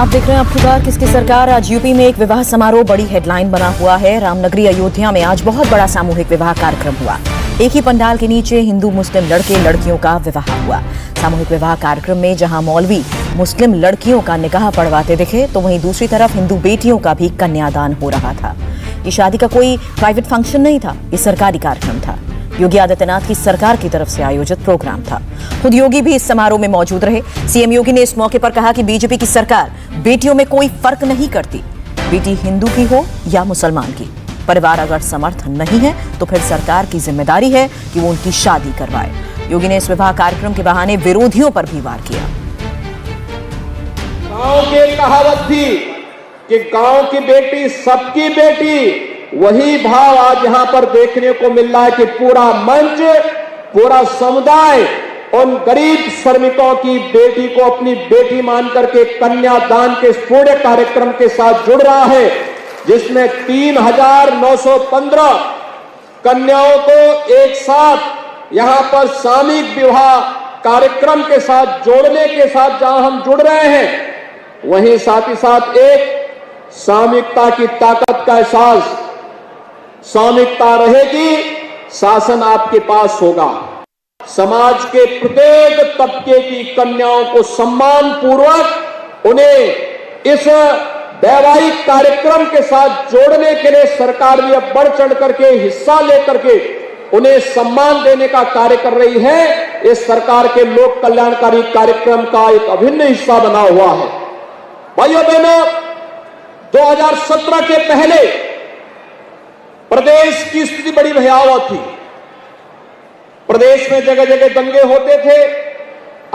आप देख रहे हैं अब की बार किसकी सरकार। आज यूपी में एक विवाह समारोह बड़ी हेडलाइन बना हुआ है। रामनगरी अयोध्या में आज बहुत बड़ा सामूहिक विवाह कार्यक्रम हुआ। एक ही पंडाल के नीचे हिंदू मुस्लिम लड़के लड़कियों का विवाह हुआ। सामूहिक विवाह कार्यक्रम में जहां मौलवी मुस्लिम लड़कियों का निकाह पढ़वाते दिखे, तो वहीं दूसरी तरफ हिंदू बेटियों का भी कन्यादान हो रहा था। ये शादी का कोई प्राइवेट फंक्शन नहीं था, ये सरकारी कार्यक्रम था। योगी आदित्यनाथ की सरकार की तरफ से आयोजित प्रोग्राम था। खुद योगी भी इस समारोह में मौजूद रहे। सीएम योगी ने इस मौके पर कहा कि बीजेपी की सरकार बेटियों में कोई फर्क नहीं करती, बेटी हिंदू की हो या मुसलमान की। परिवार अगर समर्थ नहीं है तो फिर सरकार की जिम्मेदारी है कि वो उनकी शादी करवाए। योगी ने इस विवाह कार्यक्रम के बहाने विरोधियों पर भी वार किया। गांव की कहावत थी कि गांव की बेटी सबकी बेटी, वही भाव आज यहां पर देखने को मिल रहा है कि पूरा मंच, पूरा समुदाय उन गरीब श्रमिकों की बेटी को अपनी बेटी मान करके कन्यादान के पूरे कार्यक्रम के साथ जुड़ रहा है, जिसमें 3,915 कन्याओं को एक साथ यहां पर सामूहिक विवाह कार्यक्रम के साथ जोड़ने के साथ जहां हम जुड़ रहे हैं, वहीं साथ ही साथ एक सामूहिकता की ताकत का एहसास, सामूहिकता रहेगी, शासन आपके पास होगा। समाज के प्रत्येक तबके की कन्याओं को सम्मान पूर्वक उन्हें इस वैवाहिक कार्यक्रम के साथ जोड़ने के लिए सरकार भी अब बढ़ चढ़ करके हिस्सा लेकर के उन्हें सम्मान देने का कार्य कर रही है। इस सरकार के लोक कल्याणकारी कार्यक्रम का एक अभिन्न हिस्सा बना हुआ है। भाइयों बहनों, 2017 के पहले प्रदेश की स्थिति बड़ी भयावह थी। प्रदेश में जगह जगह दंगे होते थे,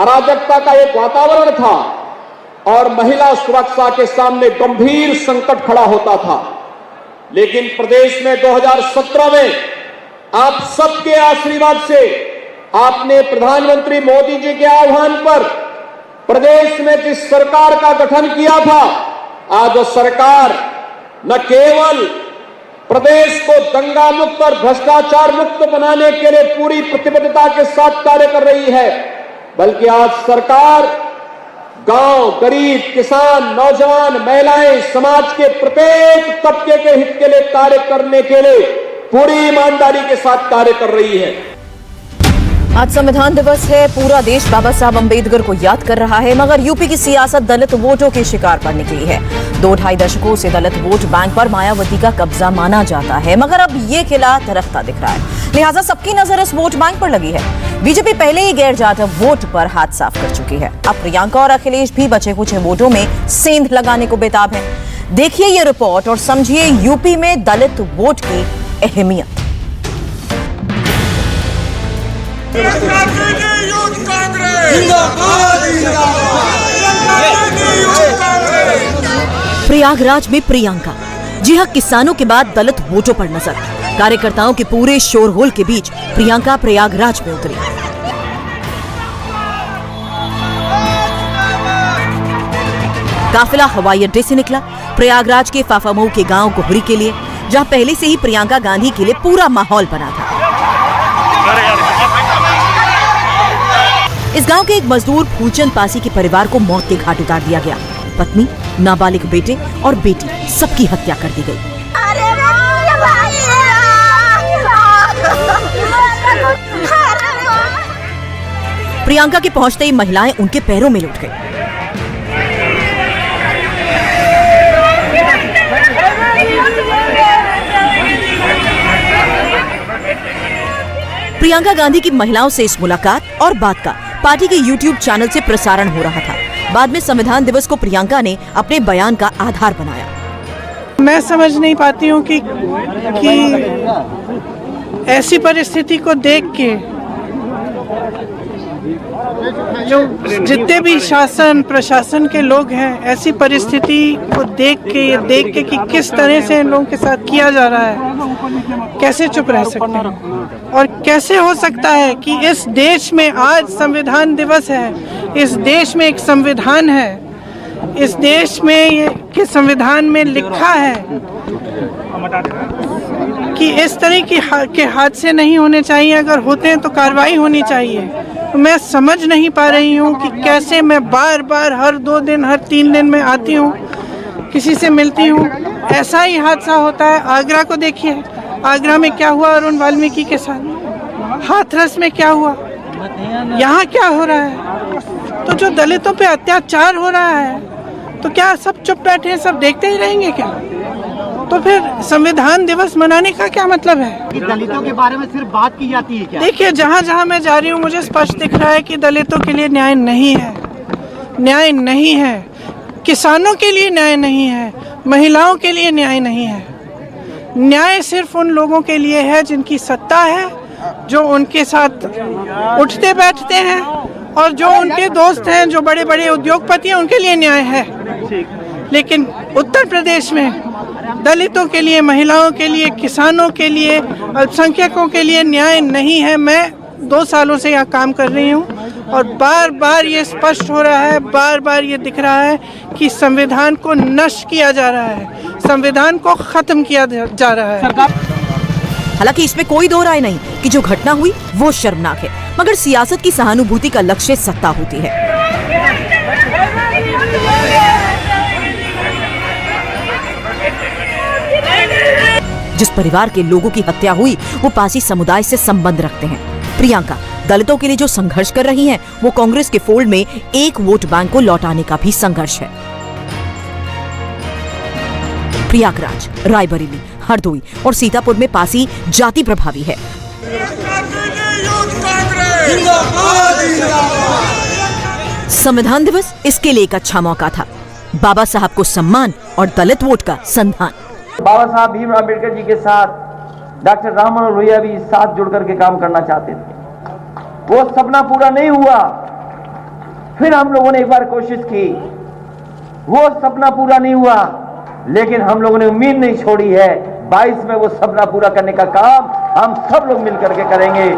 अराजकता का एक वातावरण था और महिला सुरक्षा के सामने गंभीर संकट खड़ा होता था। लेकिन प्रदेश में 2017 में आप सबके आशीर्वाद से, आपने प्रधानमंत्री मोदी जी के आह्वान पर प्रदेश में जिस सरकार का गठन किया था, आज वो सरकार न केवल प्रदेश को दंगा मुक्त और भ्रष्टाचार मुक्त बनाने के लिए पूरी प्रतिबद्धता के साथ कार्य कर रही है, बल्कि आज सरकार गांव, गरीब, किसान, नौजवान, महिलाएं, समाज के प्रत्येक तबके के हित के लिए कार्य करने के लिए पूरी ईमानदारी के साथ कार्य कर रही है। आज संविधान दिवस है। पूरा देश बाबा साहब अम्बेडकर को याद कर रहा है, मगर यूपी की सियासत दलित वोटों के शिकार पर निकली है। 2-2.5 दशकों से दलित वोट बैंक पर मायावती का कब्जा माना जाता है, मगर अब ये किला दरख्ता दिख रहा है। लिहाजा सबकी नजर इस वोट बैंक पर लगी है। बीजेपी पहले ही गैर जाटव वोट पर हाथ साफ कर चुकी है। अब प्रियंका और अखिलेश भी बचे कुछ वोटों में सेंध लगाने को बेताब है। देखिए ये रिपोर्ट और समझिए यूपी में दलित वोट की अहमियत। प्रयागराज में प्रियंका, जी हां, किसानों के बाद दलित वोटों पर नजर। कार्यकर्ताओं के पूरे शोरगुल के बीच प्रियंका प्रयागराज में उतरी। काफिला हवाई अड्डे से निकला प्रयागराज के फाफामऊ के गांव गोहरी के लिए, जहां पहले से ही प्रियंका गांधी के लिए पूरा माहौल बना था। इस गांव के एक मजदूर फूलचंद पासी के परिवार को मौत के घाट उतार दिया गया। पत्नी, नाबालिग बेटे और बेटी, सबकी हत्या कर दी गई। प्रियंका के पहुंचते ही महिलाएं उनके पैरों में लुट गई। प्रियंका गांधी की महिलाओं से इस मुलाकात और बात का पार्टी के YouTube चैनल से प्रसारण हो रहा था। बाद में संविधान दिवस को प्रियंका ने अपने बयान का आधार बनाया। मैं समझ नहीं पाती हूँ कि ऐसी परिस्थिति को देख के जो जितने भी शासन प्रशासन के लोग हैं, ऐसी परिस्थिति को देख के कि किस तरह से इन लोगों के साथ किया जा रहा है, कैसे चुप रह सकते हैं। और कैसे हो सकता है कि इस देश में आज संविधान दिवस है, इस देश में एक संविधान है, इस देश में के संविधान में लिखा है कि इस तरह के हादसे नहीं होने चाहिए, अगर होते हैं तो कार्रवाई होनी चाहिए। मैं समझ नहीं पा रही हूँ कि कैसे मैं बार बार हर 2 दिन हर 3 दिन में आती हूँ, किसी से मिलती हूँ, ऐसा ही हादसा होता है। आगरा को देखिए, आगरा में क्या हुआ अरुण वाल्मीकि के साथ, हाथरस में क्या हुआ, यहाँ क्या हो रहा है। तो जो दलितों पे अत्याचार हो रहा है तो क्या सब चुप बैठे हैं, सब देखते ही रहेंगे क्या? तो फिर संविधान दिवस मनाने का क्या मतलब है? कि दलितों के बारे में सिर्फ बात की जाती है क्या? देखिए, जहाँ जहाँ मैं जा रही हूँ मुझे स्पष्ट दिख रहा है कि दलितों के लिए न्याय नहीं है, न्याय नहीं है, किसानों के लिए न्याय नहीं है, महिलाओं के लिए न्याय नहीं है। न्याय सिर्फ उन लोगों के लिए है जिनकी सत्ता है, जो उनके साथ उठते बैठते हैं, और जो उनके दोस्त हैं, जो बड़े बड़े उद्योगपति हैं, उनके लिए न्याय है। लेकिन उत्तर प्रदेश में दलितों के लिए, महिलाओं के लिए, किसानों के लिए, अल्पसंख्यकों के लिए न्याय नहीं है। मैं 2 सालों से यहाँ काम कर रही हूँ और बार बार ये स्पष्ट हो रहा है, बार बार ये दिख रहा है कि संविधान को नष्ट किया जा रहा है, संविधान को खत्म किया जा रहा है। हालांकि इसमें कोई दो राय नहीं कि जो घटना हुई वो शर्मनाक है, मगर सियासत की सहानुभूति का लक्ष्य सत्ता होती है। जिस परिवार के लोगों की हत्या हुई वो पासी समुदाय से संबंध रखते हैं। प्रियंका दलितों के लिए जो संघर्ष कर रही हैं, वो कांग्रेस के फोल्ड में एक वोट बैंक को लौटाने का भी संघर्ष है। प्रयागराज, रायबरेली, हरदोई और सीतापुर में पासी जाति प्रभावी है। संविधान दिवस इसके लिए एक अच्छा मौका था। बाबा साहब को सम्मान और दलित वोट का संधान। बाबा साहब भीमराव अम्बेडकर जी के साथ डॉक्टर राम मनोहर लोहिया भी साथ जुड़ करके काम करना चाहते थे। वो सपना पूरा नहीं हुआ। फिर हम लोगों ने एक बार कोशिश की, वो सपना पूरा नहीं हुआ, लेकिन हम लोगों ने उम्मीद नहीं छोड़ी है। 22 में वो सपना पूरा करने का काम हम सब लोग मिल करके करेंगे।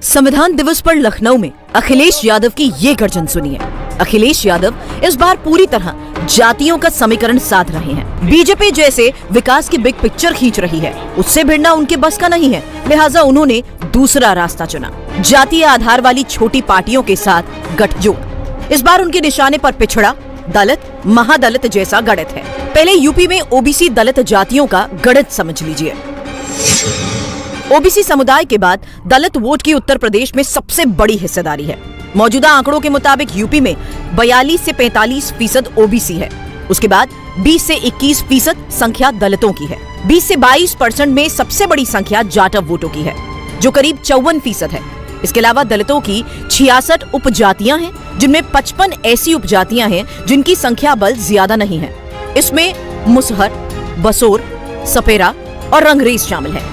संविधान दिवस पर लखनऊ में अखिलेश यादव की ये गर्जन सुनिए। अखिलेश यादव इस बार पूरी तरह जातियों का समीकरण साध रहे हैं। बीजेपी जैसे विकास की बिग पिक्चर खींच रही है, उससे भिड़ना उनके बस का नहीं है, लिहाजा उन्होंने दूसरा रास्ता चुना, जातीय आधार वाली छोटी पार्टियों के साथ गठजोड़। इस बार उनके निशाने पर पिछड़ा, दलित, महादलित जैसा गणित है। पहले यूपी में ओबीसी दलित जातियों का गणित समझ लीजिए। ओबीसी समुदाय के बाद दलित वोट की उत्तर प्रदेश में सबसे बड़ी हिस्सेदारी है। मौजूदा आंकड़ों के मुताबिक यूपी में 42 से 45% ओबीसी है। उसके बाद 20 से 21% संख्या दलितों की है। 20 से 22% में सबसे बड़ी संख्या जाटव वोटों की है, जो करीब 54% है। इसके अलावा दलितों की 66 उपजातियां हैं, जिनमें 55 ऐसी उपजातियां हैं जिनकी संख्या बल ज्यादा नहीं है। इसमें मुसहर, बसोर, सपेरा और रंगरेज शामिल है।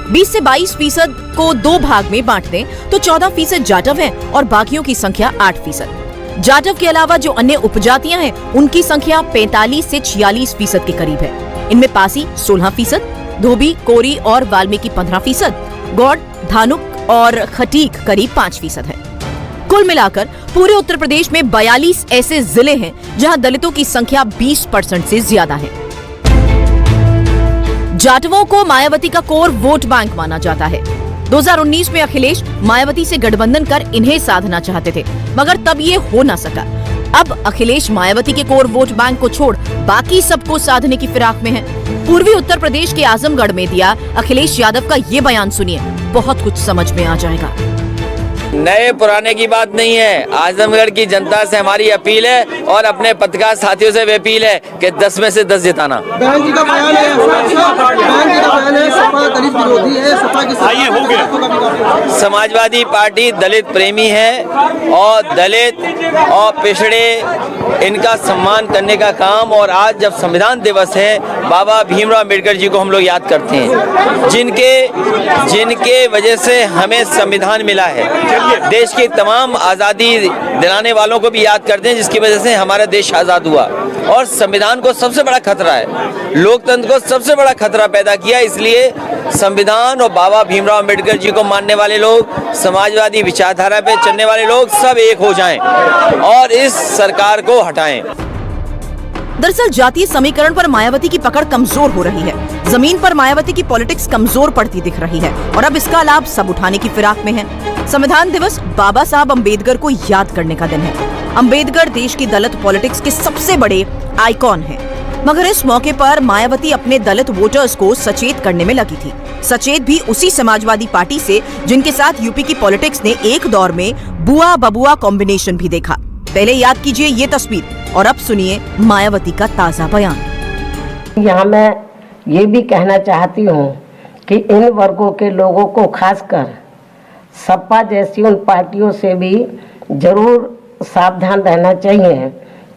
20 से 22% को 2 भाग में बांट दें तो 14% जाटव हैं और बाकियों की संख्या 8%। जाटव के अलावा जो अन्य उपजातियां हैं उनकी संख्या 45 से 46% के करीब है। इनमें पासी 16%, धोबी, कोरी और वाल्मीकि 15%, गौड़, धानुक और खटीक करीब 5% है। कुल मिलाकर पूरे उत्तर प्रदेश में 42 ऐसे जिले हैं जहां दलितों की संख्या 20% से ज्यादा है। जाटवों को मायावती का कोर वोट बैंक माना जाता है। 2019 में अखिलेश मायावती से गठबंधन कर इन्हें साधना चाहते थे, मगर तब ये हो ना सका। अब अखिलेश मायावती के कोर वोट बैंक को छोड़ बाकी सबको साधने की फिराक में है। पूर्वी उत्तर प्रदेश के आजमगढ़ में दिया अखिलेश यादव का ये बयान सुनिए, बहुत कुछ समझ में आ जाएगा। नए पुराने की बात नहीं है। आजमगढ़ की जनता से हमारी अपील है और अपने पत्रकार साथियों से भी अपील है कि 10 में से 10 जिताना। बहन जी का बयान है, सपा दलित विरोधी है, सपा की हो गया। समाजवादी पार्टी दलित प्रेमी है और दलित और पिछड़े इनका सम्मान करने का काम। और आज जब संविधान दिवस है, बाबा भीमराव अम्बेडकर जी को हम लोग याद करते हैं, जिनके वजह से हमें संविधान मिला है। देश की तमाम आज़ादी दिलाने वालों को भी याद करते हैं, जिसकी वजह से हमारा देश आज़ाद हुआ। और संविधान को सबसे बड़ा खतरा है, लोकतंत्र को सबसे बड़ा खतरा पैदा किया। इसलिए संविधान और बाबा भीमराव अम्बेडकर जी को मानने वाले लोग, समाजवादी विचारधारा पे चलने वाले लोग सब एक हो जाएं और इस सरकार को हटाएं। दरअसल जातीय समीकरण पर मायावती की पकड़ कमजोर हो रही है। जमीन पर मायावती की पॉलिटिक्स कमजोर पड़ती दिख रही है और अब इसका लाभ सब उठाने की फिराक में है। संविधान दिवस बाबा साहब अम्बेडकर को याद करने का दिन है। अम्बेडकर देश की दलित पॉलिटिक्स के सबसे बड़े आइकॉन हैं। मगर इस मौके पर मायावती अपने दलित वोटर्स को सचेत करने में लगी थी। सचेत भी उसी समाजवादी पार्टी से जिनके साथ यूपी की पॉलिटिक्स ने एक दौर में बुआ बबुआ कॉम्बिनेशन भी देखा। पहले याद कीजिए ये तस्वीर और अब सुनिए मायावती का ताजा बयान। यहाँ मैं ये भी कहना चाहती हूँ कि इन वर्गों के लोगों को खासकर सपा जैसी उन पार्टियों से भी जरूर सावधान रहना चाहिए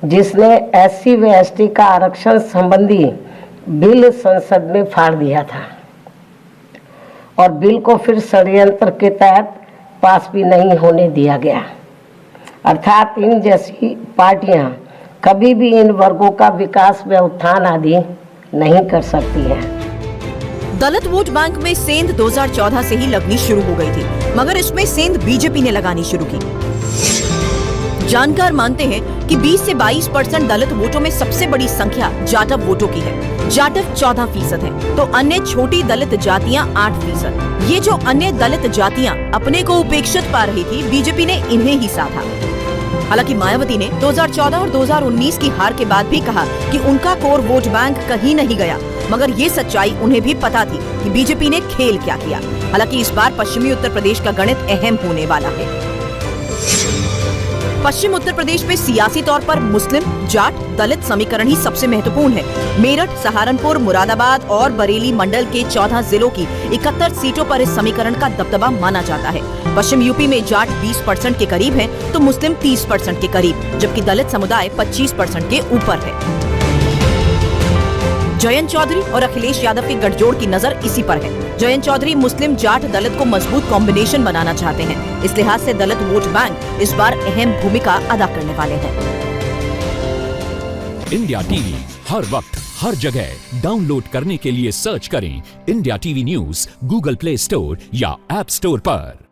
जिसने SC व ST का आरक्षण संबंधी बिल संसद में फाड़ दिया था और बिल को फिर षड्यंत्र के तहत पास भी नहीं होने दिया गया। अर्थात इन जैसी पार्टियां कभी भी इन वर्गों का विकास व उत्थान आदि नहीं कर सकती हैं। दलित वोट बैंक में सेंध 2014 से ही लगनी शुरू हो गई थी, मगर इसमें सेंध बीजेपी ने लगानी शुरू की। जानकार मानते हैं कि 20 से 22% दलित वोटों में सबसे बड़ी संख्या जाटव वोटों की है। जाटव 14% है, तो अन्य छोटी दलित जातियां 8%। ये जो अन्य दलित जातियां अपने को उपेक्षित पा रही थी, बीजेपी ने इन्हें ही साधा। हालांकि मायावती ने 2014 और 2019 की हार के बाद भी कहा कि उनका कोर वोट बैंक कहीं नहीं गया, मगर ये सच्चाई उन्हें भी पता थी कि बीजेपी ने खेल क्या किया। हालांकि इस बार पश्चिमी उत्तर प्रदेश का गणित अहम होने वाला है। पश्चिम उत्तर प्रदेश में सियासी तौर पर मुस्लिम, जाट, दलित समीकरण ही सबसे महत्वपूर्ण है। मेरठ, सहारनपुर, मुरादाबाद और बरेली मंडल के 14 जिलों की 71 सीटों पर इस समीकरण का दबदबा माना जाता है। पश्चिम यूपी में जाट 20% के करीब है, तो मुस्लिम 30% के करीब, जबकि दलित समुदाय 25% के ऊपर है। जयंत चौधरी और अखिलेश यादव के गठजोड़ की नजर इसी पर है। जयंत चौधरी मुस्लिम जाट दलित को मजबूत कॉम्बिनेशन बनाना चाहते हैं। इस लिहाज से दलित वोट बैंक इस बार अहम भूमिका अदा करने वाले हैं। इंडिया टीवी हर वक्त हर जगह डाउनलोड करने के लिए सर्च करें India TV news Google play store या ऐप स्टोर पर।